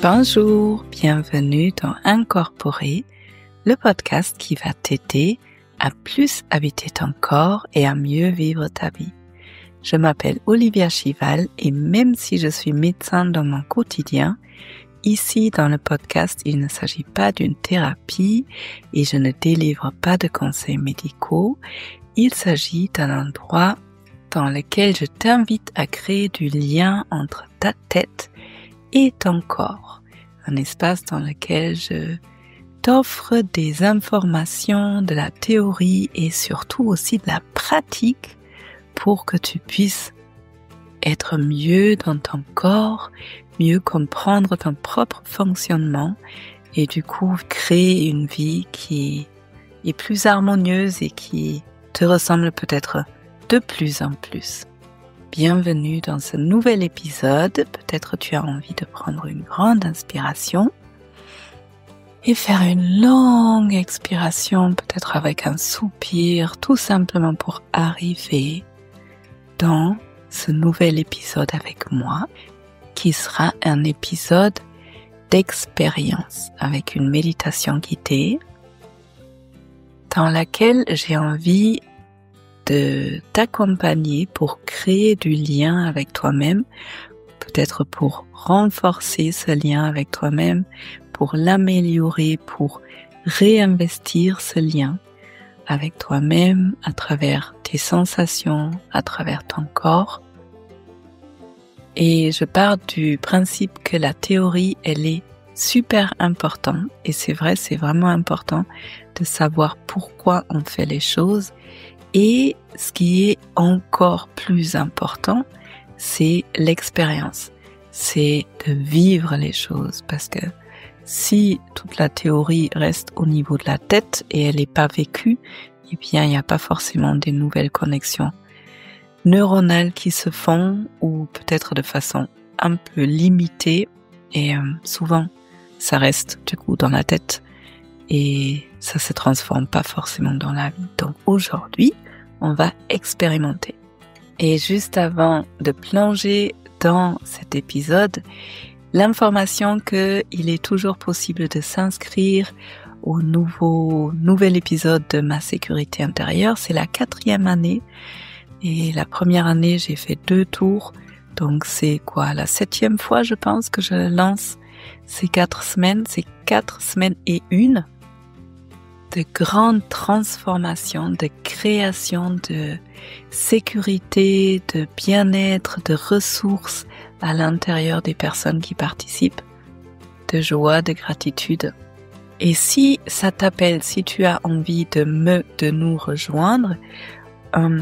Bonjour, bienvenue dans Incorporer, le podcast qui va t'aider à plus habiter ton corps et à mieux vivre ta vie. Je m'appelle Olivia Chival et même si je suis médecin dans mon quotidien, ici dans le podcast, il ne s'agit pas d'une thérapie et je ne délivre pas de conseils médicaux. Il s'agit d'un endroit dans lequel je t'invite à créer du lien entre ta tête et ton corps. Un espace dans lequel je t'offre des informations, de la théorie et surtout aussi de la pratique pour que tu puisses être mieux dans ton corps, mieux comprendre ton propre fonctionnement et du coup créer une vie qui est plus harmonieuse et qui te ressemble peut-être de plus en plus. Bienvenue dans ce nouvel épisode. Peut-être tu as envie de prendre une grande inspiration et faire une longue expiration, peut-être avec un soupir, tout simplement pour arriver dans ce nouvel épisode avec moi, qui sera un épisode d'expérience avec une méditation guidée dans laquelle j'ai envie de t'accompagner pour créer du lien avec toi-même, peut-être pour renforcer ce lien avec toi-même, pour l'améliorer, pour réinvestir ce lien avec toi-même à travers tes sensations, à travers ton corps. Et je pars du principe que la théorie, elle est super importante, et c'est vrai, c'est vraiment important de savoir pourquoi on fait les choses. Et ce qui est encore plus important, c'est l'expérience, c'est de vivre les choses, parce que si toute la théorie reste au niveau de la tête et elle n'est pas vécue, eh bien il n'y a pas forcément des nouvelles connexions neuronales qui se font, ou peut-être de façon un peu limitée, et souvent ça reste du coup dans la tête et ça se transforme pas forcément dans la vie. Donc aujourd'hui, on va expérimenter. Et juste avant de plonger dans cet épisode, l'information qu'il est toujours possible de s'inscrire au nouvel épisode de Ma sécurité intérieure. C'est la 4e année. Et la première année, j'ai fait 2 tours. Donc c'est la 7e fois, je pense, que je lance ces 4 semaines. C'est 4 semaines et 1 de grandes transformations, de création de sécurité, de bien-être, de ressources à l'intérieur des personnes qui participent, de joie, de gratitude. Et si ça t'appelle, si tu as envie de nous rejoindre,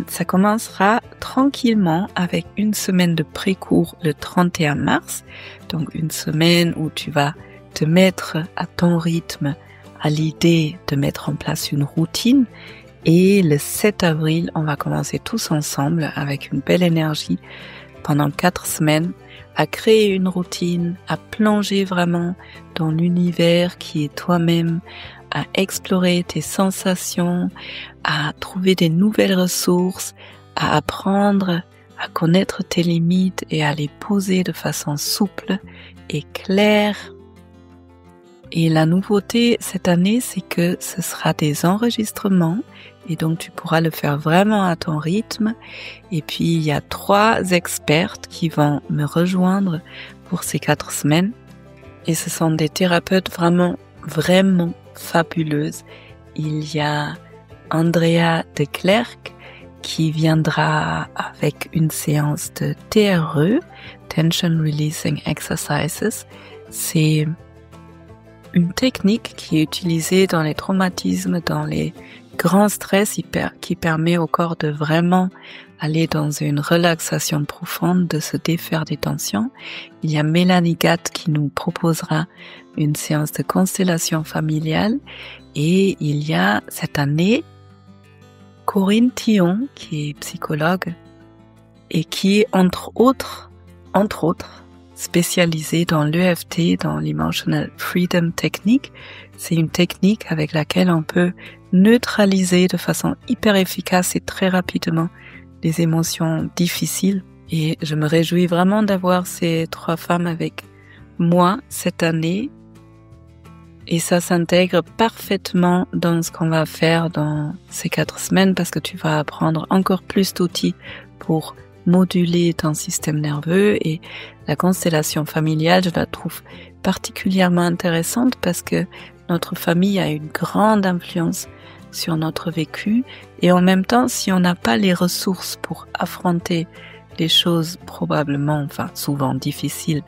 ça commencera tranquillement avec une semaine de pré-cours le 31 mars, donc une semaine où tu vas te mettre à ton rythme, à l'idée de mettre en place une routine, et le 7 avril, on va commencer tous ensemble avec une belle énergie pendant 4 semaines à créer une routine, à plonger vraiment dans l'univers qui est toi-même, à explorer tes sensations, à trouver des nouvelles ressources, à apprendre à connaître tes limites et à les poser de façon souple et claire. Et la nouveauté cette année, c'est que ce sera des enregistrements et donc tu pourras le faire vraiment à ton rythme. Et puis il y a 3 expertes qui vont me rejoindre pour ces 4 semaines. Et ce sont des thérapeutes vraiment fabuleuses. Il y a Andrea de Klerk qui viendra avec une séance de TRE, Tension Releasing Exercises. C'est une technique qui est utilisée dans les traumatismes, dans les grands stress, qui permet au corps de vraiment aller dans une relaxation profonde, de se défaire des tensions. Il y a Mélanie Gatt qui nous proposera une séance de constellation familiale, et il y a cette année Corinne Thion qui est psychologue et qui est entre autres spécialisée dans l'EFT, dans l'Emotional Freedom Technique. C'est une technique avec laquelle on peut neutraliser de façon hyper efficace et très rapidement les émotions difficiles. Et je me réjouis vraiment d'avoir ces 3 femmes avec moi, cette année, et ça s'intègre parfaitement dans ce qu'on va faire dans ces 4 semaines parce que tu vas apprendre encore plus d'outils pour moduler ton système nerveux, et la constellation familiale, je la trouve particulièrement intéressante parce que notre famille a une grande influence sur notre vécu, et en même temps, si on n'a pas les ressources pour affronter les choses probablement, enfin souvent difficiles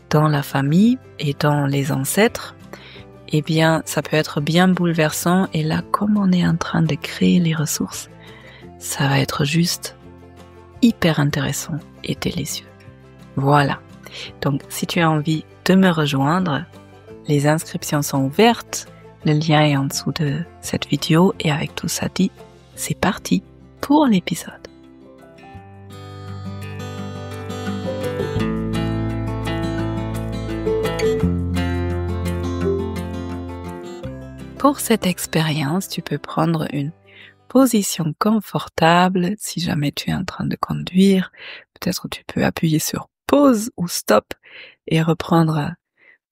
dans la famille et dans les ancêtres, eh bien, ça peut être bien bouleversant. Et là, comme on est en train de créer les ressources, ça va être juste hyper intéressant et délicieux. Voilà. Donc, si tu as envie de me rejoindre, les inscriptions sont ouvertes. Le lien est en dessous de cette vidéo. Et avec tout ça dit, c'est parti pour l'épisode. Pour cette expérience, tu peux prendre une position confortable si jamais tu es en train de conduire. Peut-être tu peux appuyer sur pause ou stop et reprendre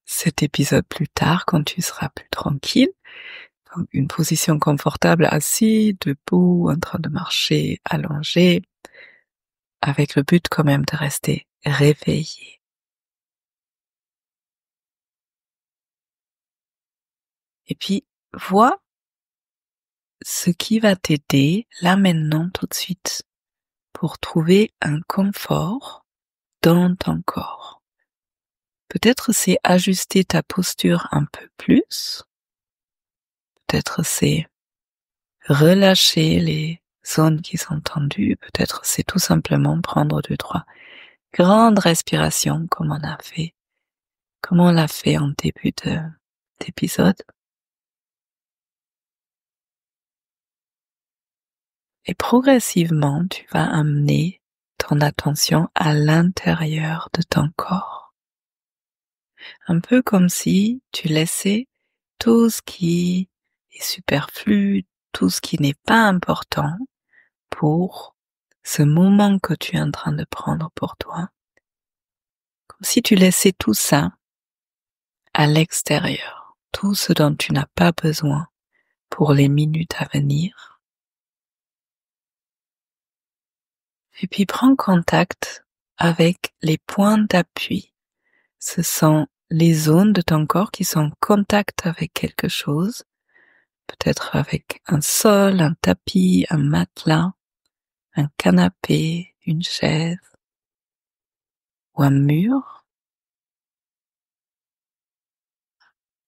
cet épisode plus tard quand tu seras plus tranquille. Donc, une position confortable, assis, debout, en train de marcher, allongé, avec le but quand même de rester réveillé. Et puis, vois ce qui va t'aider là maintenant tout de suite pour trouver un confort dans ton corps. Peut-être c'est ajuster ta posture un peu plus. Peut-être c'est relâcher les zones qui sont tendues. Peut-être c'est tout simplement prendre 2-3 grandes respirations comme on l'a fait en début d'épisode. Et progressivement, tu vas amener ton attention à l'intérieur de ton corps. Un peu comme si tu laissais tout ce qui est superflu, tout ce qui n'est pas important pour ce moment que tu es en train de prendre pour toi. Comme si tu laissais tout ça à l'extérieur, tout ce dont tu n'as pas besoin pour les minutes à venir. Et puis prends contact avec les points d'appui. Ce sont les zones de ton corps qui sont en contact avec quelque chose, peut-être avec un sol, un tapis, un matelas, un canapé, une chaise ou un mur.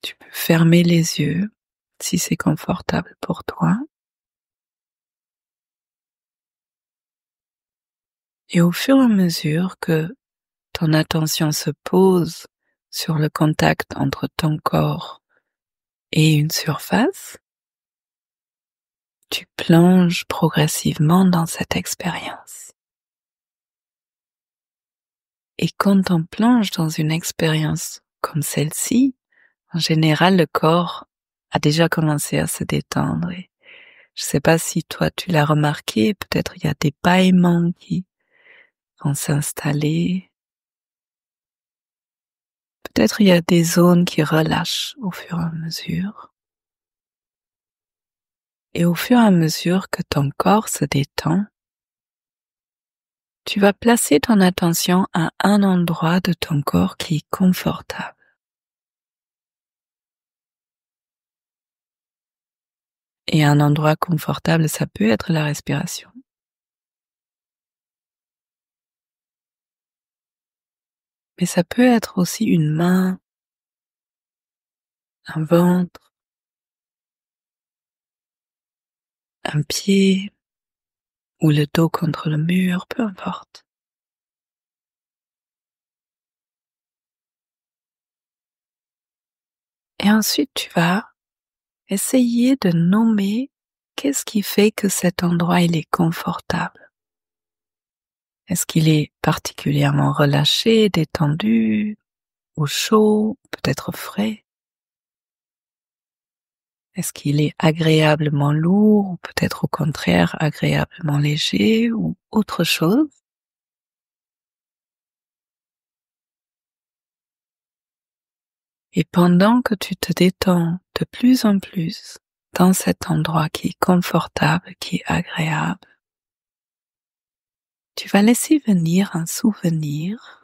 Tu peux fermer les yeux si c'est confortable pour toi. Et au fur et à mesure que ton attention se pose sur le contact entre ton corps et une surface, tu plonges progressivement dans cette expérience. Et quand on plonge dans une expérience comme celle-ci, en général, le corps a déjà commencé à se détendre. Et je ne sais pas si toi tu l'as remarqué, peut-être il y a des bâillements qui vont s'installer. Peut-être il y a des zones qui relâchent au fur et à mesure. Et au fur et à mesure que ton corps se détend, tu vas placer ton attention à un endroit de ton corps qui est confortable. Et un endroit confortable, ça peut être la respiration. Mais ça peut être aussi une main, un ventre, un pied ou le dos contre le mur, peu importe. Et ensuite, tu vas essayer de nommer qu'est-ce qui fait que cet endroit il est confortable. Est-ce qu'il est particulièrement relâché, détendu, ou chaud, peut-être frais? Est-ce qu'il est agréablement lourd, ou peut-être au contraire agréablement léger, ou autre chose? Et pendant que tu te détends de plus en plus dans cet endroit qui est confortable, qui est agréable, tu vas laisser venir un souvenir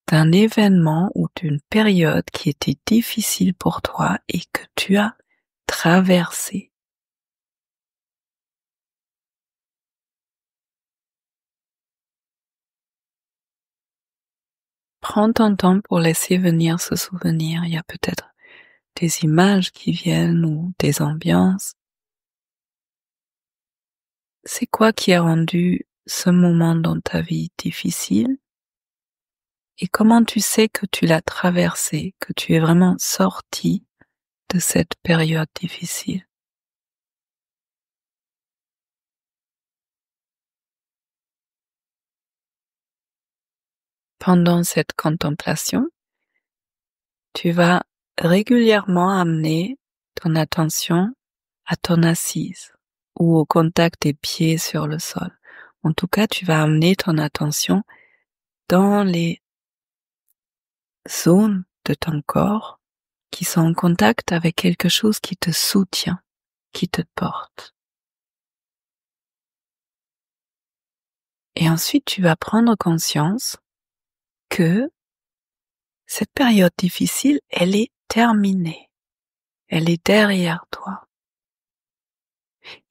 d'un événement ou d'une période qui était difficile pour toi et que tu as traversé. Prends ton temps pour laisser venir ce souvenir. Il y a peut-être des images qui viennent ou des ambiances. C'est quoi qui a rendu ce moment dans ta vie difficile? Et comment tu sais que tu l'as traversé, que tu es vraiment sorti de cette période difficile? Pendant cette contemplation, tu vas régulièrement amener ton attention à ton assise ou au contact des pieds sur le sol. En tout cas, tu vas amener ton attention dans les zones de ton corps qui sont en contact avec quelque chose qui te soutient, qui te porte. Et ensuite, tu vas prendre conscience que cette période difficile, elle est terminée. Elle est derrière toi.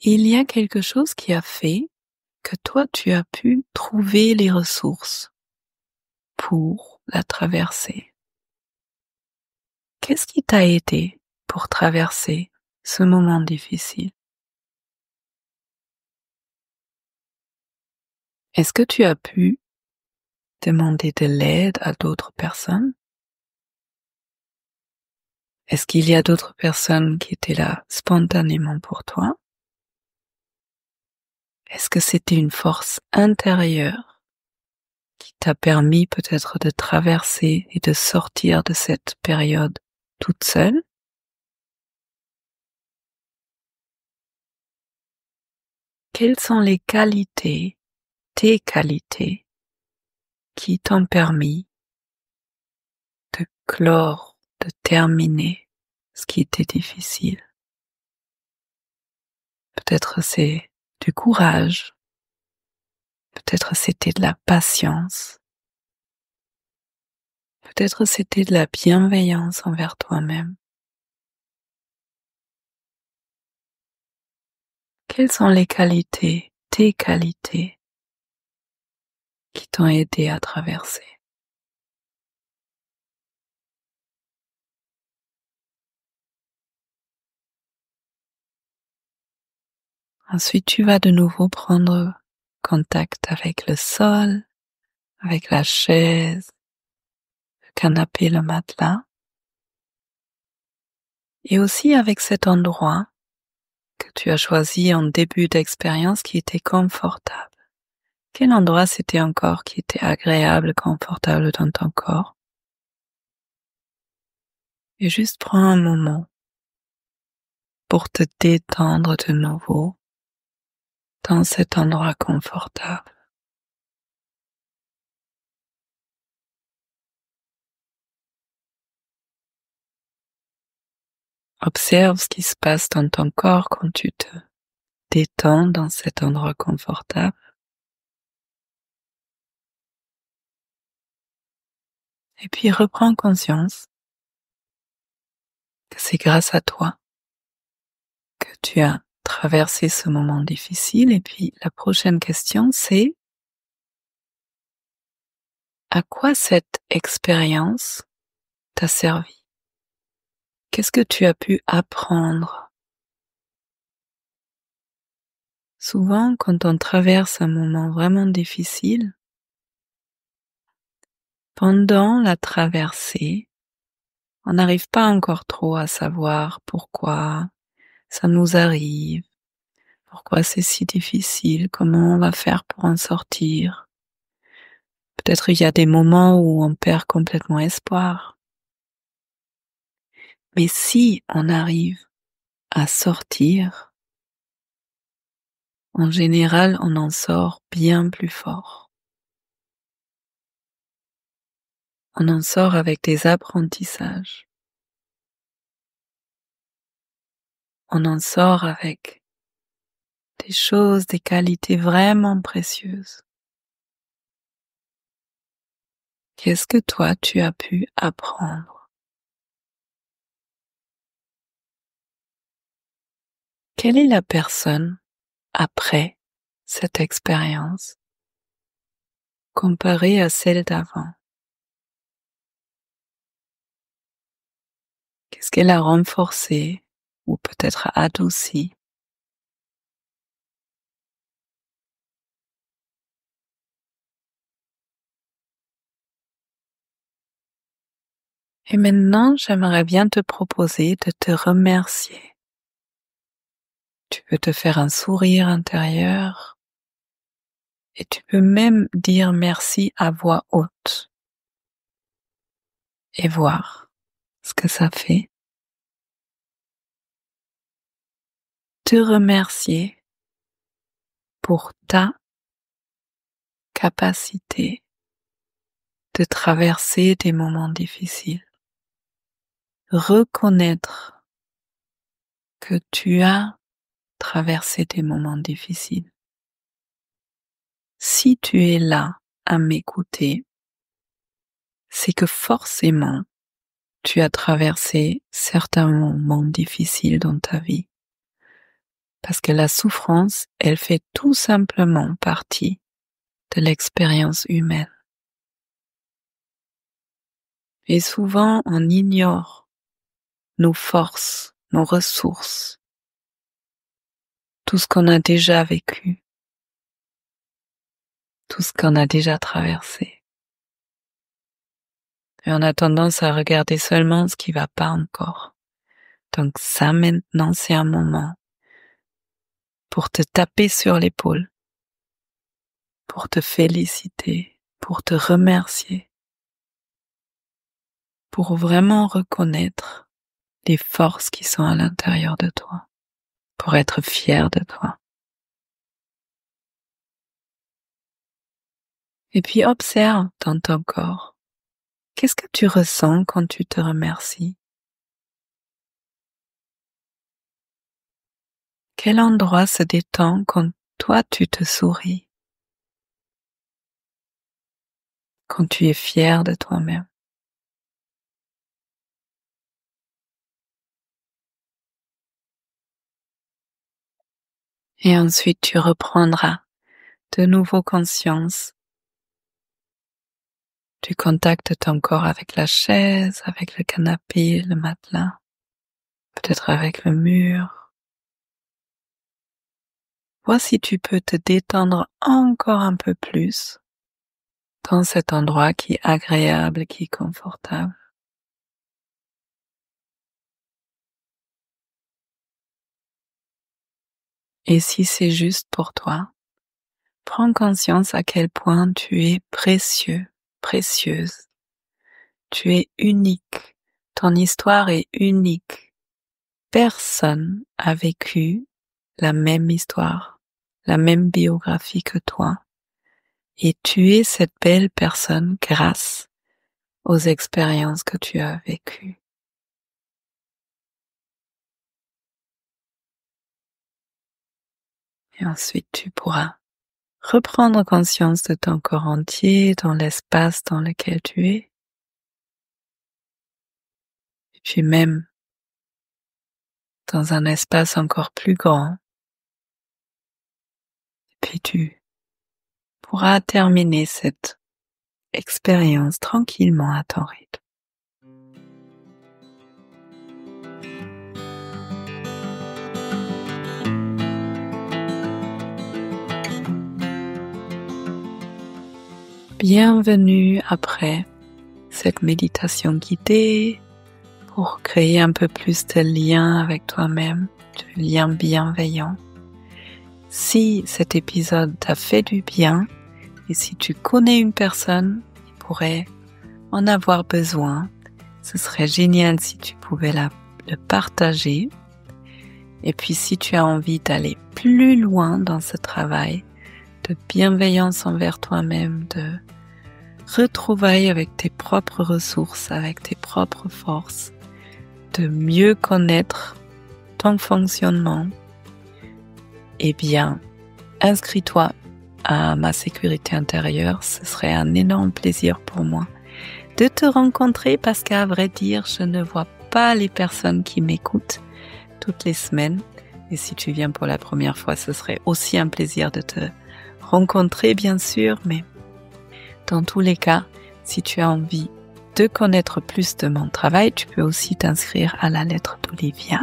Et il y a quelque chose qui a fait que toi, tu as pu trouver les ressources pour la traverser. Qu'est-ce qui t'a aidé pour traverser ce moment difficile? Est-ce que tu as pu demander de l'aide à d'autres personnes? Est-ce qu'il y a d'autres personnes qui étaient là spontanément pour toi? Est-ce que c'était une force intérieure qui t'a permis peut-être de traverser et de sortir de cette période toute seule? Quelles sont les qualités, tes qualités, qui t'ont permis de clore, de terminer ce qui était difficile? Peut-être c'est du courage, peut-être c'était de la patience, peut-être c'était de la bienveillance envers toi-même. Quelles sont les qualités, tes qualités, qui t'ont aidé à traverser? Ensuite, tu vas de nouveau prendre contact avec le sol, avec la chaise, le canapé, le matelas, et aussi avec cet endroit que tu as choisi en début d'expérience qui était confortable. Quel endroit c'était encore qui était agréable, confortable dans ton corps? Et juste prends un moment pour te détendre de nouveau dans cet endroit confortable. Observe ce qui se passe dans ton corps quand tu te détends dans cet endroit confortable. Et puis reprends conscience que c'est grâce à toi que tu as traversé ce moment difficile. Et puis la prochaine question, c'est: à quoi cette expérience t'a servi? Qu'est-ce que tu as pu apprendre? Souvent, quand on traverse un moment vraiment difficile, pendant la traversée, on n'arrive pas encore trop à savoir pourquoi ça nous arrive, pourquoi c'est si difficile, comment on va faire pour en sortir. Peut-être il y a des moments où on perd complètement espoir. Mais si on arrive à sortir, en général, on en sort bien plus fort. on en sort avec des apprentissages. On en sort avec des choses, des qualités vraiment précieuses. Qu'est-ce que toi tu as pu apprendre? Quelle est la personne après cette expérience comparée à celle d'avant? Qu'est-ce qu'elle a renforcé ou peut-être adouci? Et maintenant, j'aimerais bien te proposer de te remercier. Tu peux te faire un sourire intérieur et tu peux même dire merci à voix haute et voir ce que ça fait. Te remercier pour ta capacité de traverser des moments difficiles. Reconnaître que tu as traversé des moments difficiles. Si tu es là à m'écouter, c'est que forcément tu as traversé certains moments difficiles dans ta vie. Parce que la souffrance, elle fait tout simplement partie de l'expérience humaine. Et souvent, on ignore nos forces, nos ressources, tout ce qu'on a déjà vécu, tout ce qu'on a déjà traversé. Et on a tendance à regarder seulement ce qui va pas encore. Donc ça, maintenant, c'est un moment pour te taper sur l'épaule, pour te féliciter, pour te remercier, pour vraiment reconnaître les forces qui sont à l'intérieur de toi, pour être fier de toi. Et puis observe dans ton corps. Qu'est-ce que tu ressens quand tu te remercies? Quel endroit se détend quand toi tu te souris? Quand tu es fier de toi-même? Et ensuite tu reprendras de nouveau conscience du contact de ton corps avec la chaise, avec le canapé, le matelas, peut-être avec le mur. Vois si tu peux te détendre encore un peu plus dans cet endroit qui est agréable, qui est confortable. Et si c'est juste pour toi, prends conscience à quel point tu es précieux, précieuse. Tu es unique. Ton histoire est unique. Personne a vécu la même histoire, la même biographie que toi. Et tu es cette belle personne grâce aux expériences que tu as vécues. Et ensuite, tu pourras reprendre conscience de ton corps entier, dans l'espace dans lequel tu es. Et puis même dans un espace encore plus grand. Et puis tu pourras terminer cette expérience tranquillement à ton rythme. Bienvenue après cette méditation guidée pour créer un peu plus de lien avec toi-même, de lien bienveillant. Si cet épisode t'a fait du bien et si tu connais une personne qui pourrait en avoir besoin, ce serait génial si tu pouvais le partager. Et puis si tu as envie d'aller plus loin dans ce travail de bienveillance envers toi-même, de retrouvailles avec tes propres ressources, avec tes propres forces, de mieux connaître ton fonctionnement, eh bien, inscris-toi à ma sécurité intérieure. Ce serait un énorme plaisir pour moi de te rencontrer parce qu'à vrai dire, je ne vois pas les personnes qui m'écoutent toutes les semaines. Et si tu viens pour la première fois, ce serait aussi un plaisir de te rencontrer, bien sûr. Mais dans tous les cas, si tu as envie de connaître plus de mon travail, tu peux aussi t'inscrire à la lettre d'Olivia.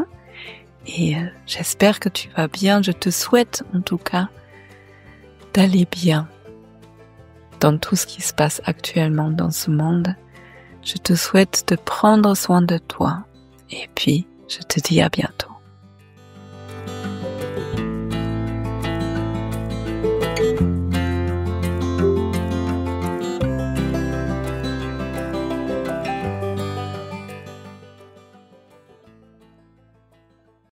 Et j'espère que tu vas bien. Je te souhaite en tout cas d'aller bien dans tout ce qui se passe actuellement dans ce monde. Je te souhaite de prendre soin de toi. Et puis, je te dis à bientôt.